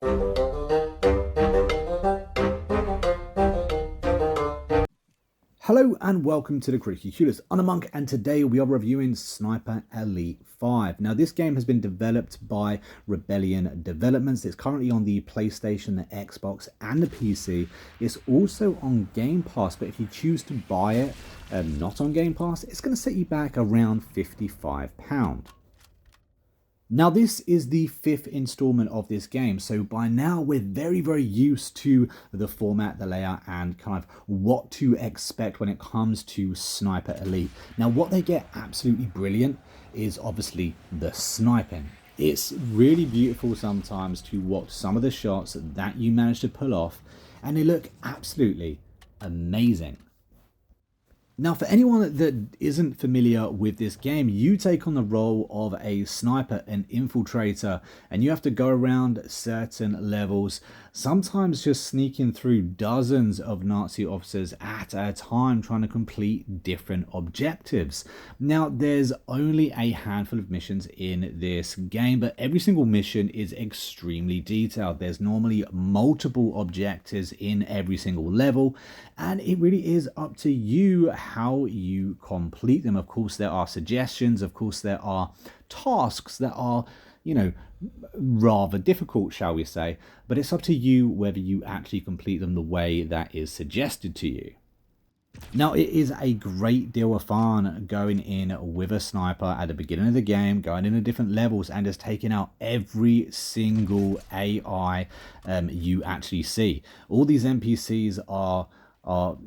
Hello and welcome to the Critically Clueless. I'm a Monk and today we are reviewing Sniper Elite 5. Now this game has been developed by Rebellion Developments. It's currently on the PlayStation, the Xbox and the PC. It's also on Game Pass, but if you choose to buy it not on Game Pass, it's going to set you back around £55. Now this is the 5th installment of this game, so by now we're very used to the format, the layout, and kind of what to expect when it comes to Sniper Elite. Now what they get absolutely brilliant is obviously the sniping. It's really beautiful sometimes to watch some of the shots that you manage to pull off, and they look absolutely amazing. Now, for anyone that isn't familiar with this game, you take on the role of a sniper, an infiltrator, and you have to go around certain levels, sometimes just sneaking through dozens of Nazi officers at a time, trying to complete different objectives. Now, there's only a handful of missions in this game, but every single mission is extremely detailed. There's normally multiple objectives in every single level, and it really is up to you how you complete them. Of course, there are suggestions. Of course, there are tasks that are, rather difficult, shall we say, but it's up to you whether you actually complete them the way that is suggested to you. Now, it is a great deal of fun going in with a sniper at the beginning of the game, going into different levels and just taking out every single AI you actually see. All these NPCs are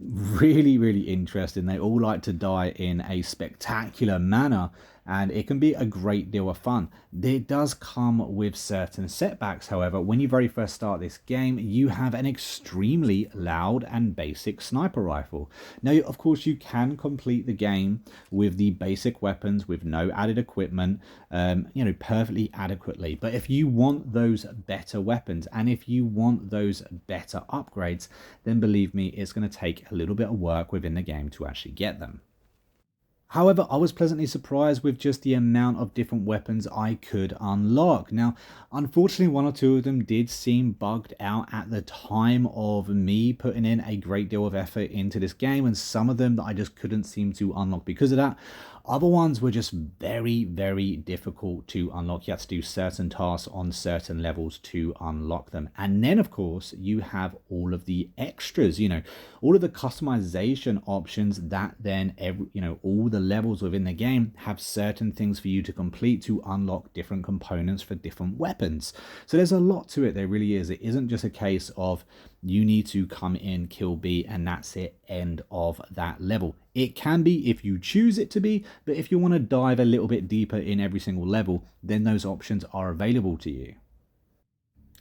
really interesting. They all like to die in a spectacular manner, and it can be a great deal of fun. It does come with certain setbacks, however. When you very first start this game, you have an extremely loud and basic sniper rifle. Now, of course, you can complete the game with the basic weapons with no added equipment, perfectly adequately. But if you want those better weapons and if you want those better upgrades, then believe me, it's going to take a little bit of work within the game to actually get them. However, I was pleasantly surprised with just the amount of different weapons I could unlock. Now, unfortunately, one or two of them did seem bugged out at the time of me putting in a great deal of effort into this game, and some of them that I just couldn't seem to unlock because of that. Other ones were just very difficult to unlock. You have to do certain tasks on certain levels to unlock them. And then, of course, you have all of the extras, all of the customization options that then, all the levels within the game have certain things for you to complete to unlock different components for different weapons. So there's a lot to it. There really is. It isn't just a case of you need to come in, kill B, and that's it, end of that level. It can be if you choose it to be, but if you want to dive a little bit deeper in every single level, then those options are available to you.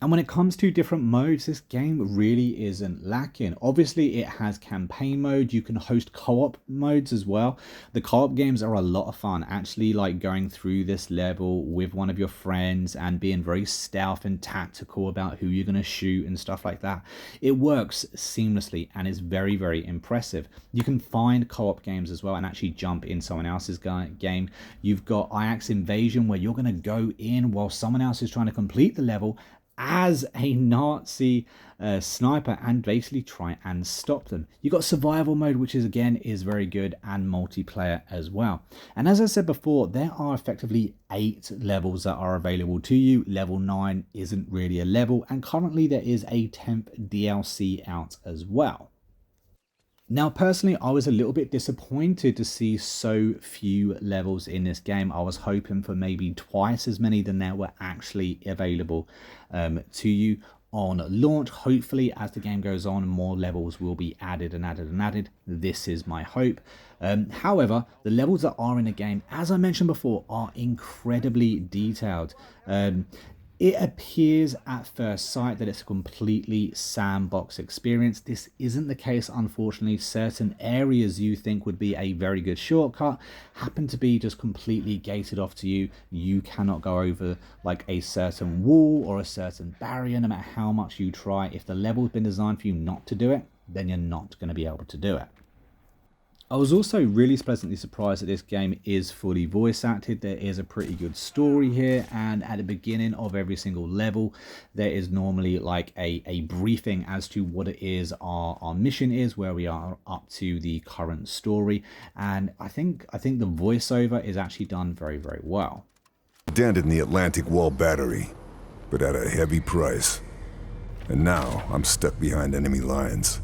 And when it comes to different modes, this game really isn't lacking. Obviously, it has campaign mode. You can host co-op modes as well. The co-op games are a lot of fun. Actually, like going through this level with one of your friends and being very stealth and tactical about who you're going to shoot and stuff like that. It works seamlessly and is very impressive. You can find co-op games as well and actually jump in someone else's game. You've got Ajax Invasion, where you're going to go in while someone else is trying to complete the level as a Nazi sniper and basically try and stop them. You got survival mode, which is very good, and multiplayer as well. And as I said before, there are effectively 8 levels that are available to you. Level 9 isn't really a level, and currently there is a 10th DLC out as well. Now, personally, I was a little bit disappointed to see so few levels in this game. I was hoping for maybe twice as many than there were actually available to you on launch. Hopefully, as the game goes on, more levels will be added and added. This is my hope. However, the levels that are in the game, as I mentioned before, are incredibly detailed. It appears at first sight that it's a completely sandbox experience. This isn't the case, unfortunately. Certain areas you think would be a very good shortcut happen to be just completely gated off to you. You cannot go over like a certain wall or a certain barrier, no matter how much you try. If the level's been designed for you not to do it, then you're not going to be able to do it. I was also really pleasantly surprised that this game is fully voice acted. There is a pretty good story here, and at the beginning of every single level there is normally like a briefing as to what it is our mission is, where we are up to the current story, and I think the voiceover is actually done very, very well. Dent in the Atlantic Wall Battery, but at a heavy price. And now I'm stuck behind enemy lines.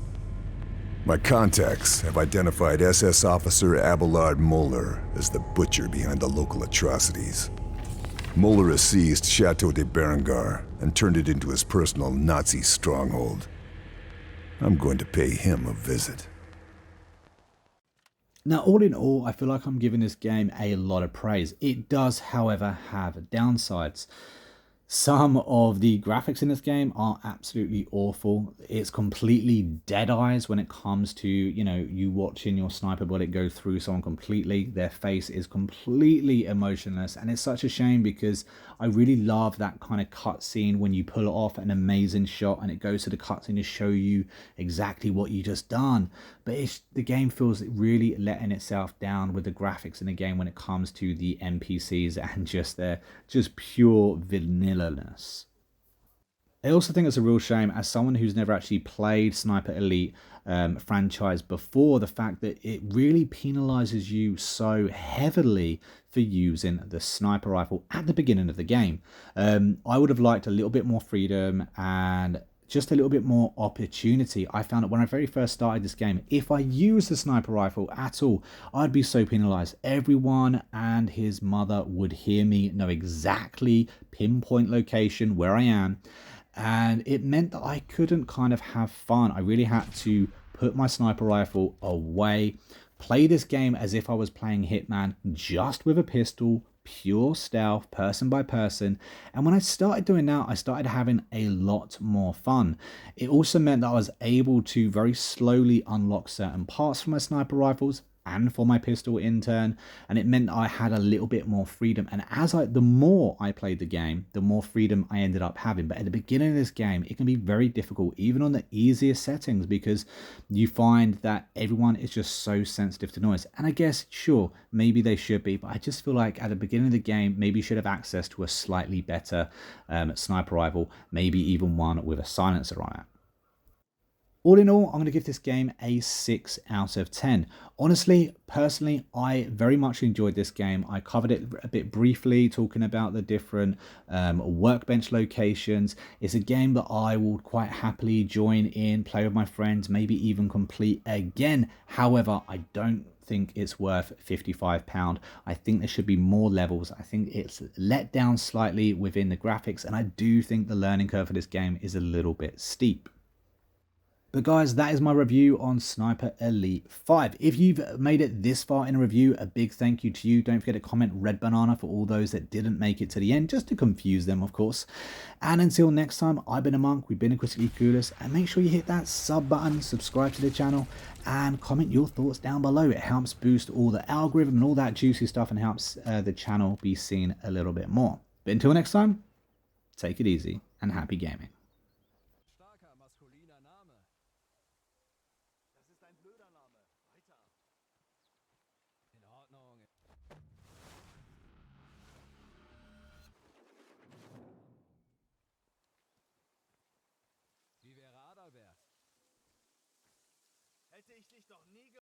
My contacts have identified SS Officer Abelard Moeller as the butcher behind the local atrocities. Moeller has seized Chateau de Berengar and turned it into his personal Nazi stronghold. I'm going to pay him a visit. Now, all in all, I feel like I'm giving this game a lot of praise. It does, however, have downsides. Some of the graphics in this game are absolutely awful. It's completely dead eyes when it comes to, you watching your sniper bullet go through someone completely. Their face is completely emotionless, and it's such a shame because I really love that kind of cutscene when you pull off an amazing shot and it goes to the cutscene to show you exactly what you just done. But the game feels really letting itself down with the graphics in the game when it comes to the NPCs and just their pure vanilla-ness. I also think it's a real shame, as someone who's never actually played Sniper Elite franchise before, the fact that it really penalizes you so heavily for using the sniper rifle at the beginning of the game. I would have liked a little bit more freedom and just a little bit more opportunity. I found that when I very first started this game, if I used the sniper rifle at all, I'd be so penalized. Everyone and his mother would hear me, know exactly pinpoint location where I am, and it meant that I couldn't kind of have fun. I really had to put my sniper rifle away, play this game as if I was playing Hitman, just with a pistol, pure stealth, person by person. And when I started doing that, I started having a lot more fun. It also meant that I was able to very slowly unlock certain parts for my sniper rifles and for my pistol in turn, and it meant I had a little bit more freedom. And the more I played the game, the more freedom I ended up having. But at the beginning of this game, it can be very difficult, even on the easiest settings, because you find that everyone is just so sensitive to noise. And I guess, sure, maybe they should be, but I just feel like at the beginning of the game, maybe you should have access to a slightly better sniper rifle, maybe even one with a silencer on it. All in all, I'm going to give this game a 6 out of 10. Honestly, personally, I very much enjoyed this game. I covered it a bit briefly, talking about the different workbench locations. It's a game that I would quite happily join in, play with my friends, maybe even complete again. However, I don't think it's worth £55. I think there should be more levels. I think it's let down slightly within the graphics, and I do think the learning curve for this game is a little bit steep. But guys, that is my review on Sniper Elite 5. If you've made it this far in a review, a big thank you to you. Don't forget to comment red banana for all those that didn't make it to the end, just to confuse them, of course. And until next time, I've been a Monk, we've been a Critically Clueless, and make sure you hit that sub button, subscribe to the channel, and comment your thoughts down below. It helps boost all the algorithm and all that juicy stuff, and helps the channel be seen a little bit more. But until next time, take it easy and happy gaming. Wie wäre Adalbert? Hätte ich dich doch nie